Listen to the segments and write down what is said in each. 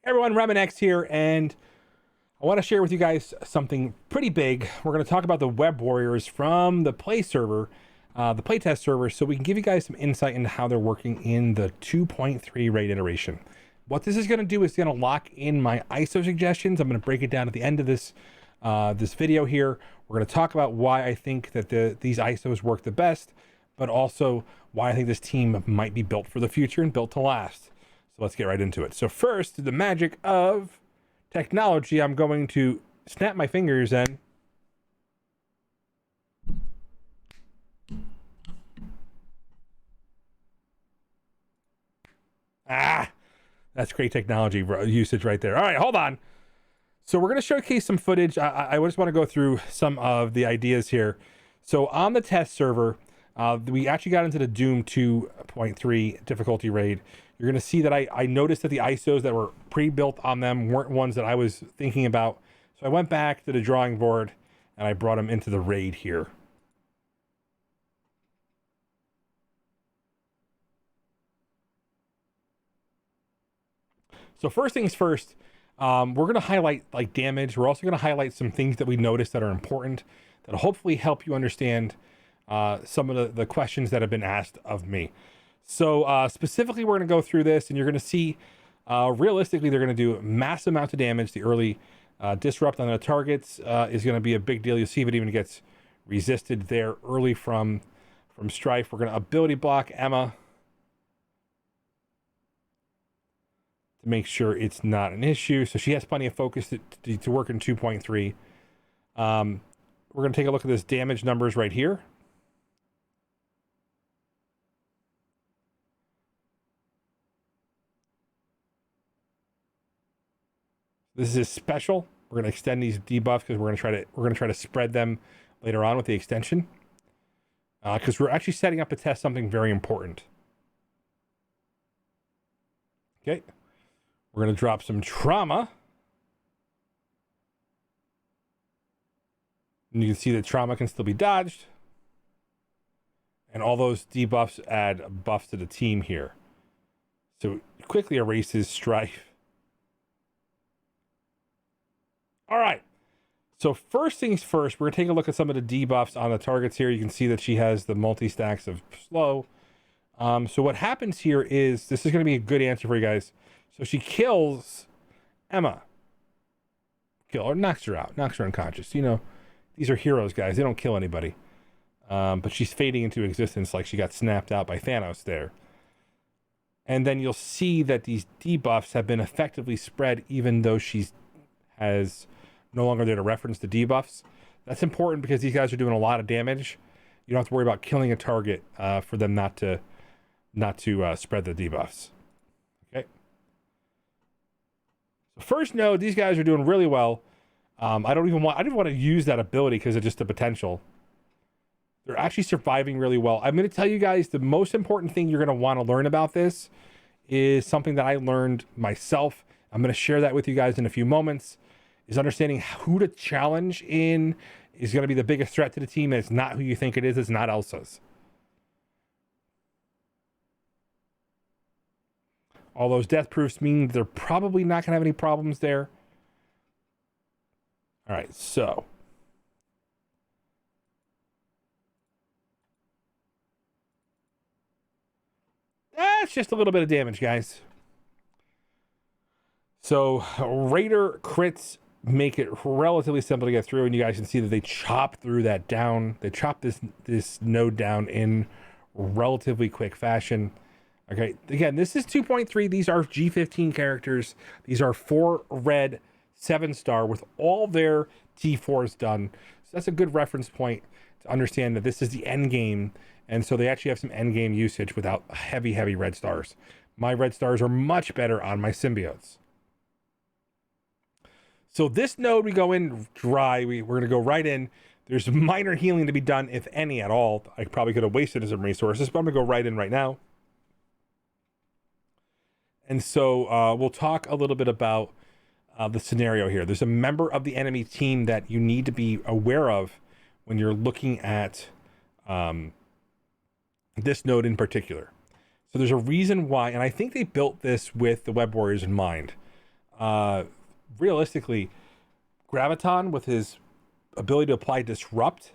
Everyone, RemanX here, and I want to share with you guys something pretty big. We're going to talk about the web warriors from the play server, the playtest server, so we can give you guys some insight into how they're working in the 2.3 raid iteration. What this is going to do is going to lock in my ISO suggestions. I'm going to break it down at the end of this video here. We're going to talk about why I think that these ISOs work the best, but also why I think this team might be built for the future and built to last. So let's get right into it. So first, the magic of technology, I'm going to snap my fingers and that's great technology usage right there. All right, hold on. So we're going to showcase some footage. I just want to go through some of the ideas here. So on the test server, we actually got into the Doom 2.3 difficulty raid. You're going to see that I noticed that the ISOs that were pre-built on them weren't ones that I was thinking about. So I went back to the drawing board and I brought them into the raid here. So first things first, we're going to highlight like damage. We're also going to highlight some things that we noticed that are important that'll hopefully help you understand some of the questions that have been asked of me. So specifically, we're going to go through this, and you're going to see, realistically, they're going to do massive amounts of damage. The early disrupt on the targets is going to be a big deal. You'll see if it even gets resisted there early from Strife. We're going to ability block Emma to make sure it's not an issue. So she has plenty of focus to work in 2.3. We're going to take a look at this damage numbers right here. This is special. We're going to extend these debuffs because we're going to try to spread them later on with the extension. Because we're actually setting up to test something very important. Okay. We're going to drop some trauma. And you can see that trauma can still be dodged. And all those debuffs add buffs to the team here. So it quickly erases Strife. All right, so first things first, we're going to take a look at some of the debuffs on the targets here. You can see that she has the multi-stacks of slow. So what happens here is, this is going to be a good answer for you guys. So she kills Emma. Or knocks her out, knocks her unconscious. You know, these are heroes, guys. They don't kill anybody. But she's fading into existence like she got snapped out by Thanos there. And then you'll see that these debuffs have been effectively spread even though she's no longer there to reference the debuffs. That's important because these guys are doing a lot of damage. You don't have to worry about killing a target for them not to spread the debuffs. Okay. So first node, these guys are doing really well. I didn't want to use that ability because of just the potential. They're actually surviving really well. I'm going to tell you guys the most important thing you're going to want to learn about this is something that I learned myself. I'm going to share that with you guys in a few moments. Is understanding who to challenge in is going to be the biggest threat to the team. And it's not who you think it is. It's not Elsa's. All those death proofs mean they're probably not going to have any problems there. All right, so. That's just a little bit of damage, guys. So Raider crits make it relatively simple to get through, and you guys can see that they chop through that down. They chop this node down in relatively quick fashion. Okay, again, this is 2.3. These are G15 characters. These are 4 red 7-star with all their T4s done. So that's a good reference point to understand that this is the end game, and so they actually have some end game usage without heavy red stars. My red stars are much better on my symbiotes. So this node, we go in dry. We're going to go right in. There's minor healing to be done, if any at all. I probably could have wasted some resources, but I'm going to go right in right now. And so we'll talk a little bit about the scenario here. There's a member of the enemy team that you need to be aware of when you're looking at this node in particular. So there's a reason why, and I think they built this with the Web Warriors in mind. realistically, Graviton with his ability to apply Disrupt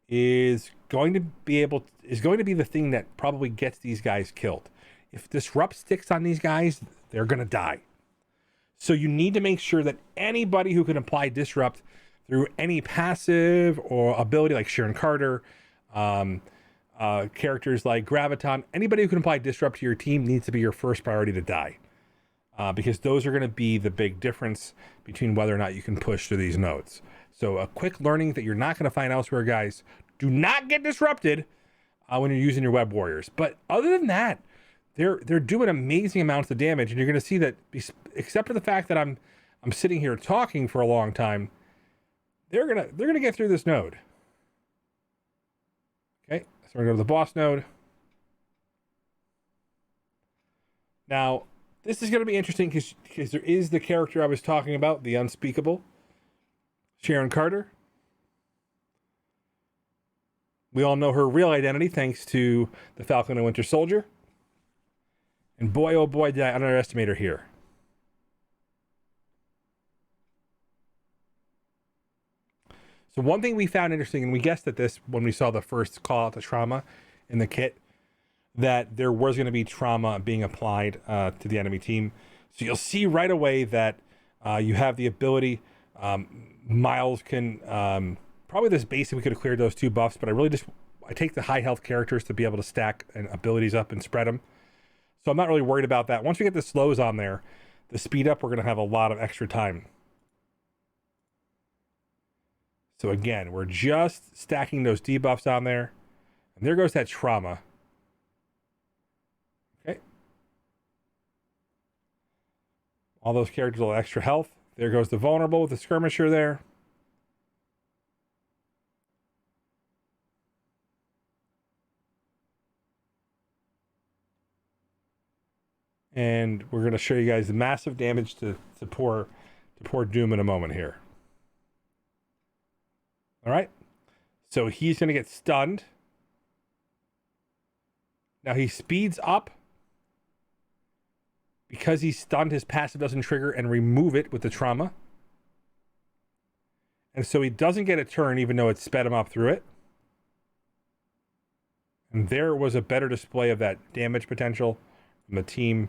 is going to be the thing that probably gets these guys killed. If Disrupt sticks on these guys, they're going to die. So you need to make sure that anybody who can apply Disrupt through any passive or ability like Sharon Carter, characters like Graviton, anybody who can apply Disrupt to your team needs to be your first priority to die. Because those are going to be the big difference between whether or not you can push through these nodes. So a quick learning that you're not going to find elsewhere, guys. Do not get disrupted when you're using your web warriors. But other than that, they're doing amazing amounts of damage, and you're going to see that, except for the fact that I'm sitting here talking for a long time, they're gonna get through this node. Okay, so we're gonna go to the boss node. Now, this is going to be interesting because there is the character I was talking about, the unspeakable, Sharon Carter. We all know her real identity thanks to the Falcon and Winter Soldier. And boy, oh boy, did I underestimate her here. So one thing we found interesting, and we guessed at this when we saw the first call out to trauma in the kit, that there was going to be trauma being applied to the enemy team. So you'll see right away that you have the ability. Miles can probably this basic we could have cleared those 2 buffs, but I take the high health characters to be able to stack and abilities up and spread them. So I'm not really worried about that. Once we get the slows on there, the speed up, we're going to have a lot of extra time. So again, we're just stacking those debuffs on there, and there goes that trauma. Okay. All those characters will have extra health. There goes the vulnerable with the skirmisher there. And we're going to show you guys the massive damage to poor Doom in a moment here. All right. So he's going to get stunned. Now he speeds up. Because he's stunned, his passive doesn't trigger and remove it with the trauma. And so he doesn't get a turn even though it sped him up through it. And there was a better display of that damage potential from the team.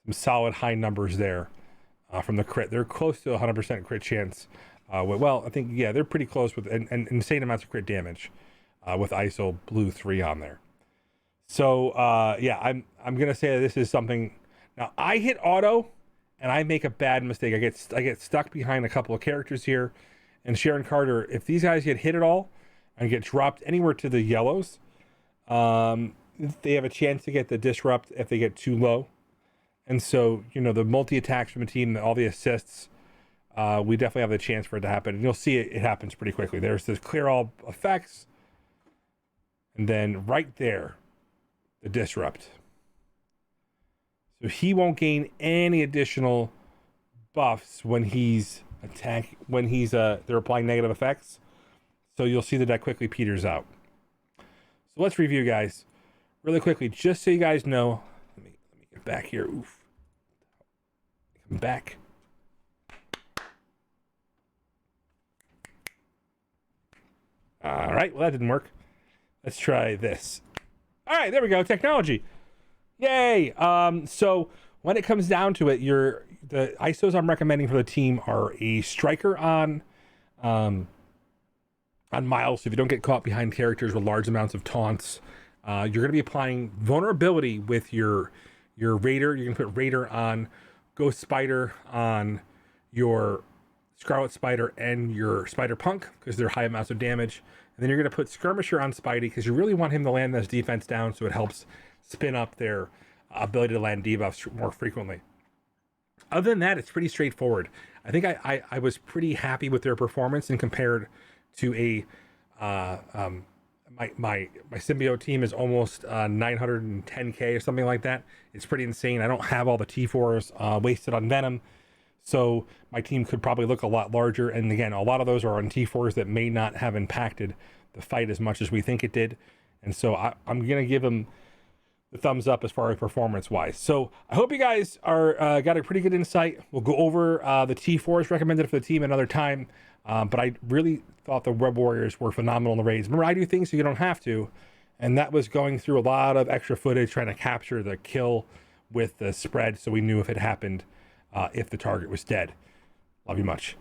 Some solid high numbers there from the crit. They're close to 100% crit chance. Well, I think, yeah, they're pretty close with and insane amounts of crit damage with ISO Blue 3 on there. So, yeah, I'm going to say that this is something. Now, I hit auto, and I make a bad mistake. I get stuck behind a couple of characters here. And Sharon Carter, if these guys get hit at all and get dropped anywhere to the yellows, they have a chance to get the disrupt if they get too low. And so, you know, the multi-attacks from the team, all the assists, we definitely have the chance for it to happen. And you'll see it happens pretty quickly. There's this clear all effects. And then right there, the disrupt. So he won't gain any additional buffs when he's they're applying negative effects. So you'll see that quickly peters out. So let's review, guys, really quickly, just so you guys know. Let me get back here. Oof. Come back. All right. Well, that didn't work. Let's try this. All right, there we go. Technology. Yay. So when it comes down to it, the ISOs I'm recommending for the team are a striker on Miles. So if you don't get caught behind characters with large amounts of taunts, you're going to be applying vulnerability with your Raider. You're going to put Raider on Ghost Spider on your Scarlet Spider and your Spider Punk because they're high amounts of damage. And then you're going to put Skirmisher on Spidey because you really want him to land this defense down so it helps spin up their ability to land debuffs more frequently. Other than that, it's pretty straightforward. I think I was pretty happy with their performance and compared to my symbiote team is almost 910k or something like that. It's pretty insane. I don't have all the T4s wasted on Venom. So my team could probably look a lot larger. And again, a lot of those are on T4s that may not have impacted the fight as much as we think it did. And so I'm going to give them the thumbs up as far as performance wise. So I hope you guys are got a pretty good insight. We'll go over the T4s recommended for the team another time. But I really thought the Web Warriors were phenomenal in the raids. Remember, I do things so you don't have to. And that was going through a lot of extra footage, trying to capture the kill with the spread so we knew if it happened, if the target was dead. Love you much.